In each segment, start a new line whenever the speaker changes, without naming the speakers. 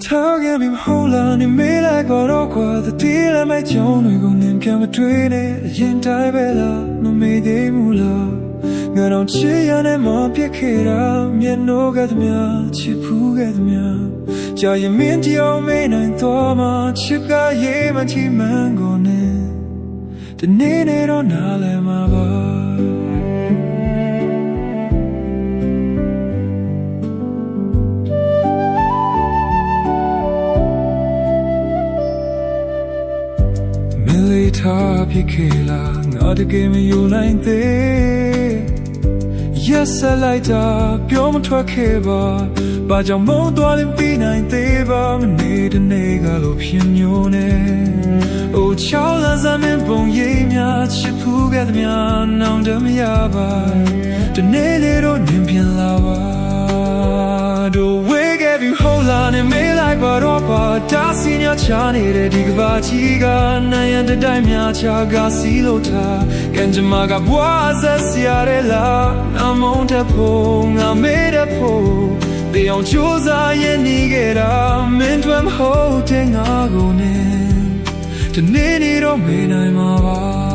ထားခဲ့ပြီမဟုတ်လားနေမေးလိုက်ပါတော့ကွာသတိလည်းမကြောင်းတွေကိုနင်ပြန်မတွေ့နဲ့အရင်တိုင်းပဲလားမမေ့သေးဘူးလားငါတော့ချစ်ရနဲ့မပြစ်ခဲ့တာမျက်နှာကသမျှချစ်ဖူးခဲ့သမျှကြာရင်မင်းကြောင့်မေးနိုင်တော့မှချစ်ကရေးမချီမှန်းကုန်နဲ့ဒီနေ့နဲ့တော့နားလည်မှာပါထားဖြစ်ခဲ့လားငါတကယ်မယူနိုင်သေး Yes လိုက်တာပြောမထွက်ခဲ့ပါဘာကြောင့်မုန်းသွားလဲပြီးနိုင်သေးပါမနေ့တနေ့ကလို့ဖြစ်မျိုးနဲ့ Oh ချောင်းလာစမ်းမပုံရိပ်များချစ်ဖူးခဲ့သမျှနောင်တမရပါဒီနေ့လေးတော့နင်ပြန်လာပါတို့ဝေးခဲ့ပြီဟုတ်လားနဲ့မေးလိုက်ပါတော့ပါဒါစီညာချနေတဲ့ဒီကဘာကြီးကနိုင်ရတဲ့တိုင်းများချာကစီလို့ထားကံကြမ္မာကဘွားဆက်စရာတဲ့လားအမုန်းတဲ့ဖို့ငါမေးတဲ့ဖို့တေအောင်ကြိုးစားရင်နေခဲ့တာမင်းတို့မဟုတ်တဲ့ငါကိုနဲ့ဒီနေ့နေတော့မေးနိုင်မှာပါ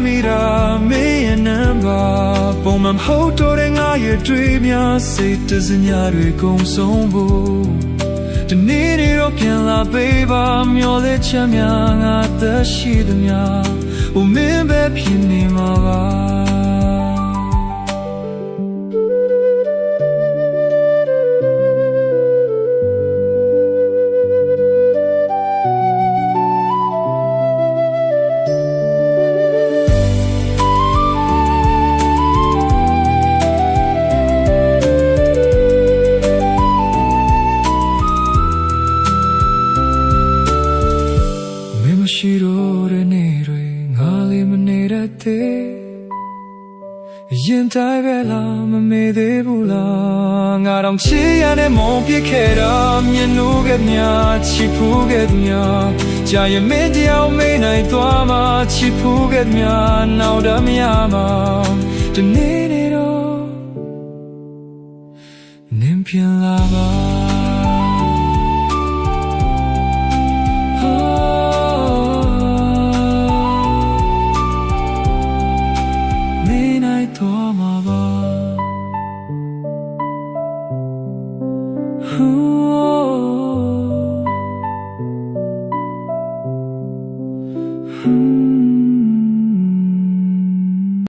မိရာမေးရနံပါပုံမမဟုတ်တော့တဲ့ငါရဲ့တွေ့များစိတ်တစညာတွေကုန်ဆုံးဖို့ဒီနေ့တွေတော့ပြန်လာပေးပါမျောလဲချမ်းများငါသက်ရှိသမျှဟိုမင်းပဲဖြစ်နေမှာပါရှိတော့တဲ့နေ့တွေငါလေးမနေတတ်သေးရင်တိုင်းပဲလားမမေ့သေးဘူးလားငါတော့ချစ်ရတဲ့မုန်းပြစ်ခဲ့တာမျက်နှာကမြချစ်ဖူးခဲ့မြကြာရင်မင်းတရားမေးနိုင်သွားမှချစ်ဖူးခဲ့မြနောက်တော့မရမှာဒီနေ့နေတော့နင်ပြန်လာပါတော်မှာပါ